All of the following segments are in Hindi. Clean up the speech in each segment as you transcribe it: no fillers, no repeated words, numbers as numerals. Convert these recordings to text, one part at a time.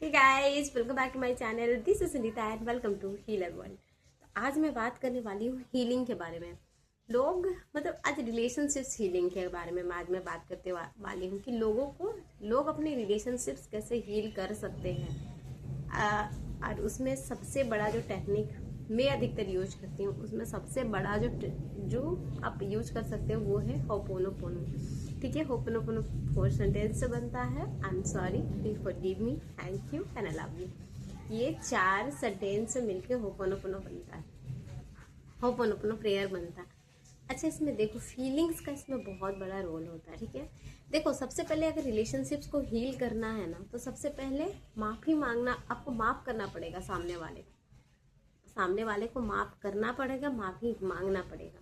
Hey guys, welcome back to my channel. This is Sunita and welcome to healer world. तो आज मैं बात करने वाली हूँ हीलिंग के बारे में। लोग आज रिलेशनशिप्स हीलिंग के बारे में आज मैं बात करते वाली हूँ कि लोग अपने रिलेशनशिप्स कैसे हील कर सकते हैं। और उसमें सबसे बड़ा जो टेक्निक मैं अधिकतर यूज करती हूँ, उसमें सबसे बड़ा जो आप यूज कर सकते हो वो है होपोनोपोनो। ठीक है, होपोनोपोनो 4 सेंटेंस से बनता है। I am sorry, please forgive me, thank you and I love you. ये 4 सेंटेंस से मिलके होपोनोपोनो बनता है, होपोनोपोनो प्रेयर बनता है। अच्छा, इसमें देखो फीलिंग्स का इसमें बहुत बड़ा रोल होता है। ठीक है, देखो सबसे पहले अगर रिलेशनशिप्स को हील करना है ना, तो सबसे पहले माफी मांगना, आपको माफ करना पड़ेगा। सामने वाले को माफ करना पड़ेगा, माफी मांगना पड़ेगा,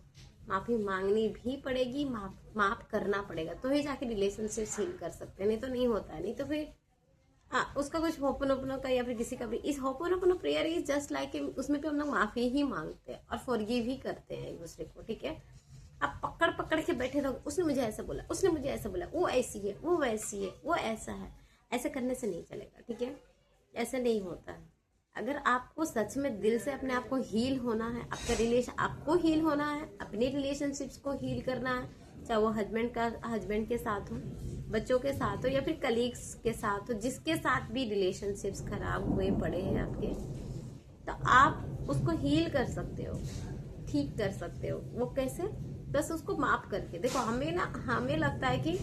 माफी मांगनी भी पड़ेगी, माफ करना पड़ेगा, तो ही जाके रिलेशनशिप हील कर सकते हैं। नहीं तो नहीं होता है। नहीं तो फिर उसका कुछ होपोनोपोनो का या फिर किसी का भी, इस ho'oponopono prayer is just like, उसमें भी हम लोग माफी ही मांगते हैं और फॉरगिव ही करते हैं एक दूसरे को। ठीक है, आप पकड़ पकड़ के बैठे रहो, उसने मुझे ऐसा बोला, उसने मुझे ऐसा बोला, वो ऐसी है, वो वैसी है, वो ऐसा है, ऐसे करने से नहीं चलेगा। ठीक है, ऐसे नहीं होता है। अगर आपको सच में दिल से अपने आप को हील होना है, आपको हील होना है, अपने रिलेशनशिप्स को हील करना है, चाहे वो हस्बैंड के साथ हो, बच्चों के साथ हो, या फिर कलीग्स के साथ हो, जिसके साथ भी रिलेशनशिप्स खराब हुए पड़े हैं आपके, तो आप उसको हील कर सकते हो, ठीक कर सकते हो। वो कैसे? बस उसको माफ करके। देखो हमें लगता है कि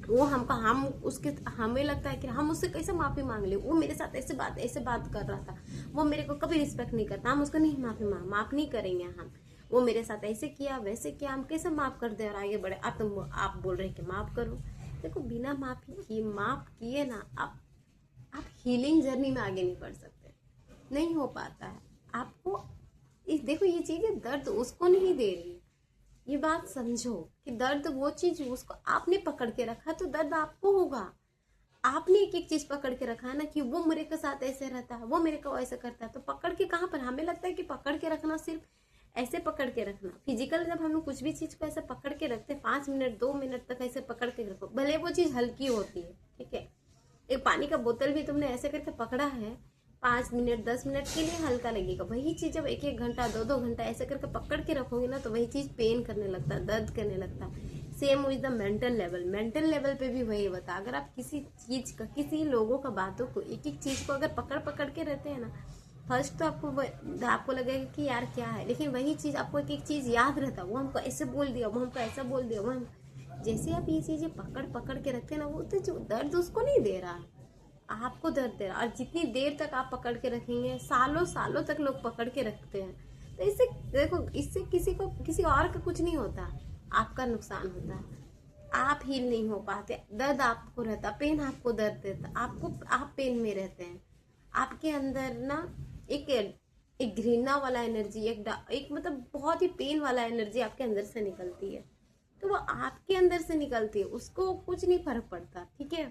वो हमें लगता है कि हम उससे कैसे माफी मांग ले, वो मेरे साथ ऐसे बात कर रहा था, वो मेरे को कभी रिस्पेक्ट नहीं करता, हम उसको नहीं माफ नहीं करेंगे। हम, वो मेरे साथ ऐसे किया वैसे किया, हम कैसे माफ कर दे और आगे बढ़े। आप बोल रहे हैं कि माफ करो। देखो बिना माफ किए ना आप हीलिंग जर्नी में आगे नहीं बढ़ सकते, नहीं हो पाता है आपको। देखो ये चीजें दर्द उसको नहीं दे रही, ये बात समझो कि दर्द वो चीज उसको आपने पकड़ के रखा, तो दर्द आपको होगा। आपने एक एक चीज पकड़ के रखा है ना, कि वो मेरे के साथ ऐसे रहता है, वो मेरे को ऐसे करता है, तो पकड़ के कहाँ पर? हमें लगता है कि पकड़ के रखना सिर्फ ऐसे पकड़ के रखना, फिजिकल जब हम लोग कुछ भी चीज को ऐसे पकड़ के रखते हैं 5 मिनट 2 मिनट तक ऐसे पकड़ के रखो, भले वो चीज हल्की होती है। ठीक है, एक पानी का बोतल भी तुमने ऐसे करके पकड़ा है, 5 मिनट 10 मिनट के लिए हल्का लगेगा। वही चीज जब 1 1 घंटा 2 2 घंटा ऐसे करके पकड़ के रखोगे ना, तो वही चीज पेन करने लगता है, दर्द करने लगता है। Same with the mental level पे भी वही होता है। अगर आप किसी लोगों का बातों को, एक एक चीज को अगर पकड़ पकड़ के रहते हैं ना, फर्स्ट तो आपको लगेगा कि यार क्या है, लेकिन वही चीज आपको एक एक चीज याद रहता है, वो हमको ऐसे बोल दिया, वो हमको ऐसा बोल दिया, जैसे आप ये चीजें पकड़ पकड़ के रखते हैं ना, वो तो जो दर्द उसको नहीं दे रहा है, आपको दर्द दे रहा है। और जितनी देर तक आप पकड़ के रखेंगे, सालों सालों तक लोग पकड़ के रखते हैं, तो इससे देखो, इससे किसी और का कुछ नहीं होता, आपका नुकसान होता है। आप हील नहीं हो पाते, दर्द आपको रहता, पेन आपको दर्द देता, आप पेन में रहते हैं। आपके अंदर ना एक एक घृणा वाला एनर्जी, एक मतलब बहुत ही पेन वाला एनर्जी आपके अंदर से निकलती है, तो वो आपके अंदर से निकलती है, उसको कुछ नहीं फर्क पड़ता। ठीक है,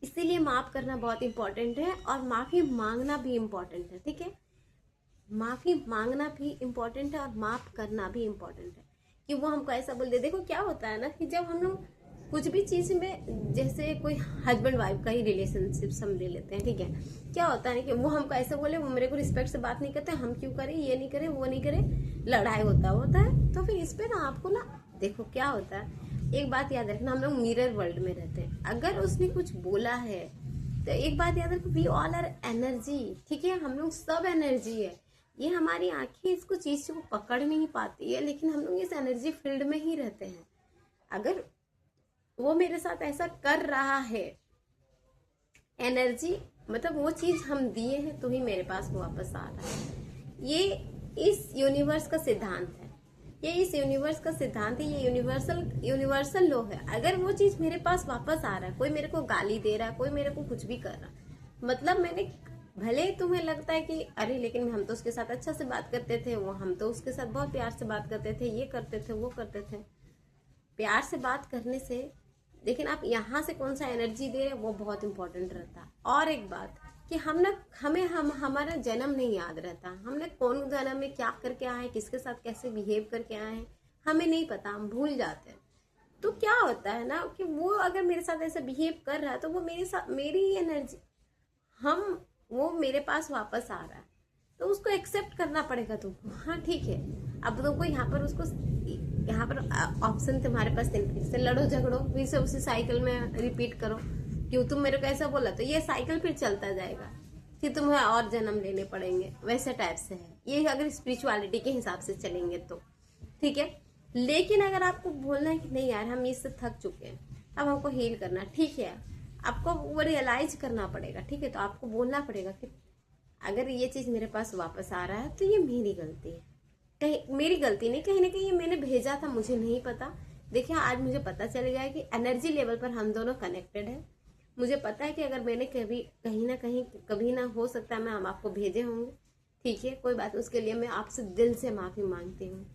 इसीलिए माफ करना बहुत इंपॉर्टेंट है और माफी मांगना भी इंपॉर्टेंट है। ठीक है, माफी मांगना भी इम्पोर्टेंट है और माफ करना भी इम्पोर्टेंट है, कि वो हमको ऐसा बोल दे। देखो क्या होता है ना, कि जब हम लोग कुछ भी चीज में, जैसे कोई हस्बैंड वाइफ का ही रिलेशनशिप हम ले लेते हैं। ठीक है, क्या होता है कि वो हमको ऐसा बोले, वो मेरे को रिस्पेक्ट से बात नहीं करते, हम क्यों करें, ये नहीं करें, वो नहीं करें, लड़ाई होता है। तो फिर इस पे ना आपको ना, देखो क्या होता है, एक बात याद रखना, हम लोग मिरर वर्ल्ड में रहते हैं। अगर उसने कुछ बोला है तो एक बात याद रखो, वी ऑल आर एनर्जी। ठीक है, हम लोग सब एनर्जी है। ये हमारी आंखें इसको चीज को पकड़ नहीं पाती है, लेकिन हम लोग इस एनर्जी फील्ड में ही रहते हैं। अगर वो मेरे साथ ऐसा कर रहा है, एनर्जी मतलब वो चीज हम दिए हैं तो ही मेरे पास वापस आ रहा है। ये इस यूनिवर्स का सिद्धांत है, ये यूनिवर्सल लॉ है। अगर वो चीज मेरे पास वापस आ रहा है, कोई मेरे को गाली दे रहा है, कोई मेरे को कुछ भी कर रहा है, मतलब मैंने, भले तुम्हें लगता है कि अरे लेकिन हम तो उसके साथ अच्छा से बात करते थे, वो हम तो उसके साथ बहुत प्यार से बात करते थे, ये करते थे, वो करते थे। प्यार से बात करने से, लेकिन आप यहाँ से कौन सा एनर्जी दे रहे हैं वो बहुत इंपॉर्टेंट रहता है। और एक बात कि हमारा जन्म नहीं याद रहता, हमने कौन जन्म में क्या करके आए हैं, किसके साथ कैसे बिहेव करके आए हैं, हमें नहीं पता, हम भूल जाते हैं। तो क्या होता है ना कि वो अगर मेरे साथ ऐसे बिहेव कर रहा है तो वो मेरे साथ मेरी एनर्जी वो मेरे पास वापस आ रहा है, तो उसको एक्सेप्ट करना पड़ेगा तुमको। हाँ ठीक है, अब तुमको यहाँ पर ऑप्शन तुम्हारे पास तीन, फिर से लड़ो झगड़ो, फिर से उसी साइकिल में रिपीट करो। क्यों तुम मेरे को ऐसा बोला, तो ये साइकिल फिर चलता जाएगा, फिर तुम्हें और जन्म लेने पड़ेंगे, वैसे टाइप से है ये अगर स्पिरिचुअलिटी के हिसाब से चलेंगे तो। ठीक है, लेकिन अगर आपको बोलना है कि नहीं यार हम इससे थक चुके हैं, अब हमको हील करना, ठीक है, आपको वो रियलाइज करना पड़ेगा। ठीक है, तो आपको बोलना पड़ेगा कि अगर ये चीज मेरे पास वापस आ रहा है तो ये मेरी गलती है, कहीं मेरी गलती नहीं, कहीं ना कहीं ये मैंने भेजा था, मुझे नहीं पता। देखिए आज मुझे पता चल गया है कि एनर्जी लेवल पर हम दोनों कनेक्टेड है। मुझे पता है कि अगर मैंने कभी कहीं ना कहीं कभी ना हो सकता है मैं हम आपको भेजे होंगे। ठीक है, कोई बात, उसके लिए मैं आपसे दिल से माफी मांगती हूँ,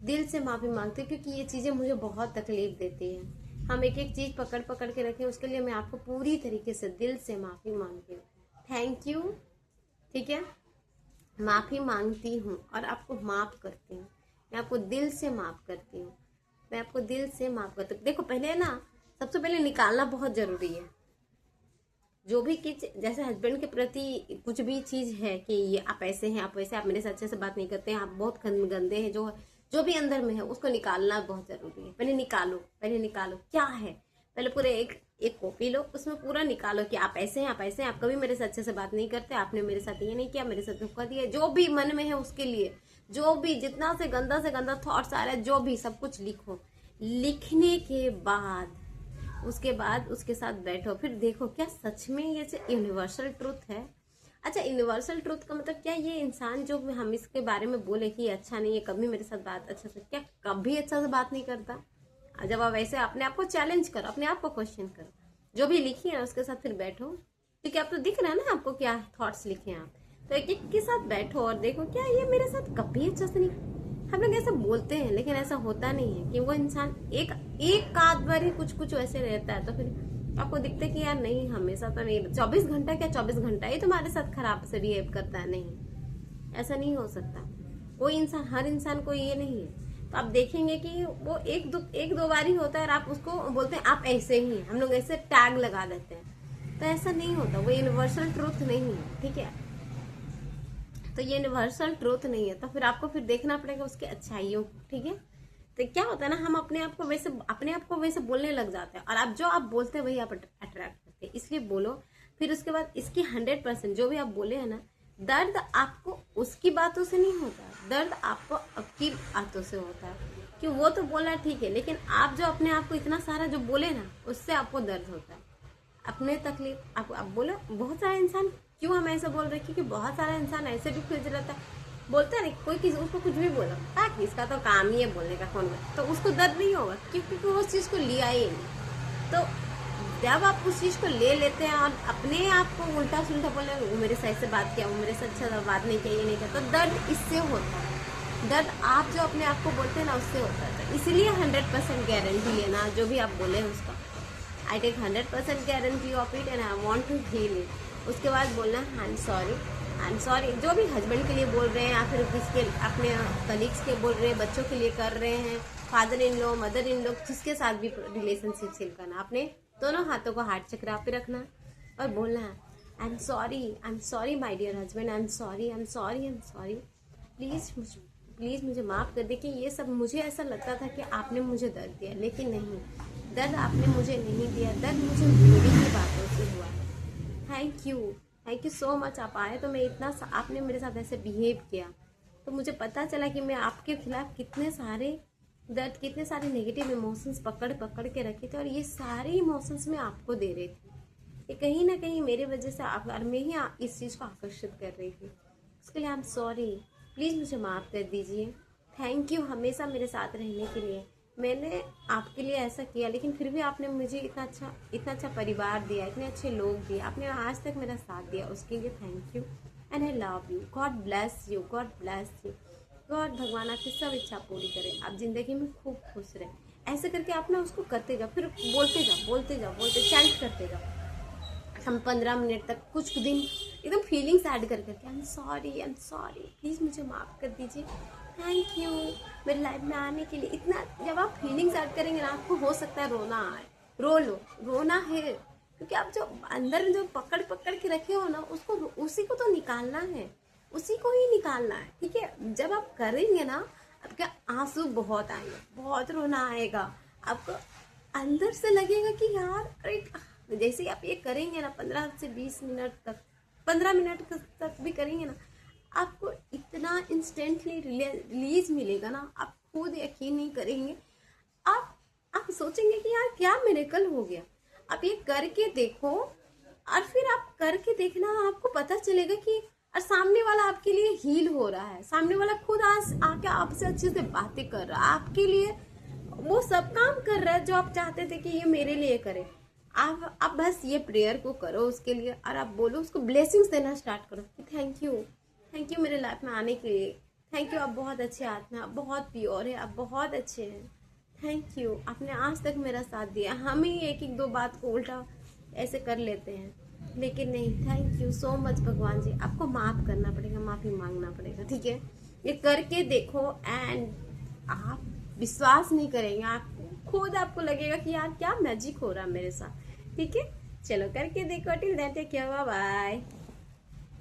दिल से माफी मांगती हूँ, क्योंकि ये चीजें मुझे बहुत तकलीफ देती हैं। हम एक एक चीज पकड़ पकड़ के रखें, उसके लिए मैं आपको पूरी तरीके से दिल से माफी मांगती हूँ। Thank you. ठीक है, माफी मांगती हूँ और आपको माफ करती हूँ, मैं आपको दिल से माफ करती हूँ, मैं आपको दिल से माफ करती हूँ। देखो पहले ना, सबसे पहले निकालना बहुत जरूरी है। जो भी किच जैसे हस्बैंड के प्रति कुछ भी चीज है कि ये आप ऐसे हैं, आप वैसे, आप मेरे से अच्छे से बात नहीं करते हैं, आप बहुत गंदे हैं, जो भी अंदर में है उसको निकालना बहुत जरूरी है। पहले निकालो क्या है, पहले पूरे एक कॉपी लो, उसमें पूरा निकालो कि आप ऐसे हैं, आप ऐसे हैं, आप कभी मेरे से अच्छे से बात नहीं करते, आपने मेरे साथ ये नहीं किया, मेरे साथ धोखा दिया, जो भी मन में है उसके लिए, जो भी जितना से गंदा थॉट्स आ रहा है, जो भी सब कुछ लिखो। लिखने के बाद उसके बाद उसके साथ बैठो, फिर देखो क्या सच में ये यूनिवर्सल ट्रूथ है। अच्छा, यूनिवर्सल ट्रूथ का मतलब क्या, ये इंसान जो हम इसके बारे में बोले कि अच्छा नहीं है, कभी मेरे साथ बात अच्छा से, क्या कभी अच्छा से बात नहीं करता। जब आप वैसे अपने आप को चैलेंज करो, अपने आप को क्वेश्चन करो, जो भी लिखी है उसके साथ फिर बैठो, क्योंकि आप तो दिख रहा है ना आपको क्या थॉट्स लिखे हैं आप, तो एक एक के साथ बैठो और देखो क्या ये मेरे साथ कभी अच्छा से नहीं। हम लोग ऐसा बोलते हैं लेकिन ऐसा होता नहीं है कि वो इंसान एक आध बार ही कुछ वैसे रहता है, तो फिर आपको दिखता है कि यार नहीं हमेशा तो नहीं, 24 घंटा क्या 24 घंटा ही तुम्हारे साथ खराब से बिहेव करता है, नहीं ऐसा नहीं हो सकता। कोई इंसान, हर इंसान को ये नहीं है। तो आप देखेंगे कि वो एक दो बार ही होता है और आप उसको बोलते हैं आप ऐसे ही, हम लोग ऐसे टैग लगा देते हैं, तो ऐसा नहीं होता, वो यूनिवर्सल ट्रूथ नहीं है। ठीक है, तो ये यूनिवर्सल ट्रूथ नहीं है, तो फिर आपको फिर देखना पड़ेगा उसके अच्छाइयों को। ठीक है, तो क्या होता है ना, हम अपने आप को वैसे बोलने लग जाते हैं, और आप जो आप बोलते हैं वही आप अट्रैक्ट करते हैं, इसलिए बोलो। फिर उसके बाद इसकी 100% जो भी आप बोले हैं ना, दर्द आपको उसकी बातों से नहीं होता, दर्द आपको आपकी बातों से होता है। कि वो तो बोला ठीक है, लेकिन आप जो अपने आप को इतना सारा जो बोले ना, उससे आपको दर्द होता है, अपने तकलीफ आप बोलो। बहुत सारा इंसान, क्यों हम ऐसे बोल रहे, क्योंकि बहुत सारा इंसान ऐसे भी खुद रहता है, बोलता नहीं, कोई किसी उसको कुछ भी बोला, ताकि इसका तो काम ही है बोलने का, कौन का, तो उसको दर्द नहीं होगा, क्योंकि वो उस चीज को लिया ही नहीं। तो जब आप उस चीज को ले लेते हैं और अपने आप को उल्टा सुल्टा बोले, वो मेरे से ऐसे बात किया, वो मेरे से अच्छा बात नहीं किया, ये नहीं किया, तो दर्द इससे होता है। दर्द आप जो अपने आप को बोलते हैं ना, उससे होता है। इसलिए 100% गारंटी लेना, जो भी आप बोले उसका, I take 100% guarantee of it and I want to heal it. उसके बाद बोलना आई एम सॉरी, जो भी हस्बैंड के लिए बोल रहे हैं या फिर किसके अपने कलीग्स के बोल रहे हैं, बच्चों के लिए कर रहे हैं, father in law, mother in law, जिसके साथ भी रिलेशनशिप सील करना, अपने दोनों हाथों को हार्ट चक्रा पे रखना और बोलना है I am sorry my dear husband, I am sorry, please मुझे माफ़ कर दे कि ये सब मुझे ऐसा लगता था कि आपने मुझे दर्द दिया, लेकिन नहीं, दर्द आपने मुझे नहीं दिया, दर्द मुझे मेरी ही बातों से हुआ है। थैंक यू सो मच, आप आए तो मैं इतना आपने मेरे साथ ऐसे बिहेव किया, तो मुझे पता चला कि मैं आपके खिलाफ कितने सारे दर्द, कितने सारे नेगेटिव इमोशंस पकड़ पकड़ के रखे थे, और ये सारे इमोशंस मैं आपको दे रही थी, ये कहीं ना कहीं मेरे वजह से आप, और मैं ही इस चीज़ को आकर्षित कर रही थी। उसके लिए आई एम सॉरी, प्लीज़ मुझे माफ़ कर दीजिए। थैंक यू हमेशा मेरे साथ रहने के लिए, मैंने आपके लिए ऐसा किया, लेकिन फिर भी आपने मुझे इतना अच्छा परिवार दिया, इतने अच्छे लोग दिए, आपने आज तक मेरा साथ दिया, उसके लिए thank you and I love you. God bless you, God भगवान आपकी सब इच्छा पूरी करे, आप जिंदगी में खूब खुश रहे। ऐसे करके आप ना उसको करते जाओ, फिर बोलते जाओ, चैंट करते जाओ। हम 15 मिनट तक, कुछ दिन एकदम फीलिंग्स ऐड कर करके आई एम सॉरी, प्लीज़ मुझे माफ़ कर दीजिए, थैंक यू मेरी लाइफ में आने के लिए। इतना जब आप फीलिंग स्टार्ट करेंगे ना, आपको हो सकता है रोना आए, रो लो, रोना है, क्योंकि आप जो अंदर में जो पकड़ पकड़ के रखे हो ना, उसको उसी को तो निकालना है, उसी को ही निकालना है, ठीक है। जब आप करेंगे ना, आपके आंसू बहुत आएंगे, बहुत रोना आएगा, आपको अंदर से लगेगा कि यार अरे, जैसे ही आप ये करेंगे ना 15 से 20 मिनट तक, 15 मिनट तक भी करेंगे ना, आपको इतना इंस्टेंटली रिलीज मिलेगा ना, आप खुद यकीन नहीं करेंगे। आप सोचेंगे कि यार क्या मिरेकल हो गया। आप ये करके देखो, और फिर आप करके देखना, आपको पता चलेगा कि और सामने वाला आपके लिए हील हो रहा है, सामने वाला खुद आके आपसे अच्छे से बातें कर रहा है, आपके लिए वो सब काम कर रहा है जो आप चाहते थे कि ये मेरे लिए करे। आप बस ये प्रेयर को करो उसके लिए, और आप बोलो, उसको ब्लेसिंग्स देना स्टार्ट करो कि थैंक यू मेरे लाइफ में आने के लिए, थैंक यू, आप बहुत अच्छे आत्मा, आप बहुत प्योर है, आप बहुत अच्छे हैं, थैंक यू, आपने आज तक मेरा साथ दिया। हम ही एक एक दो बात को उल्टा ऐसे कर लेते हैं, लेकिन नहीं, थैंक यू सो मच भगवान जी। आपको माफ़ करना पड़ेगा, माफ़ी मांगना पड़ेगा, ठीक है। ये करके देखो, एंड आप विश्वास नहीं करेंगे, आप खुद आपको लगेगा कि यार क्या मैजिक हो रहा है मेरे साथ, ठीक है। चलो करके देखो, till that take care, bye bye.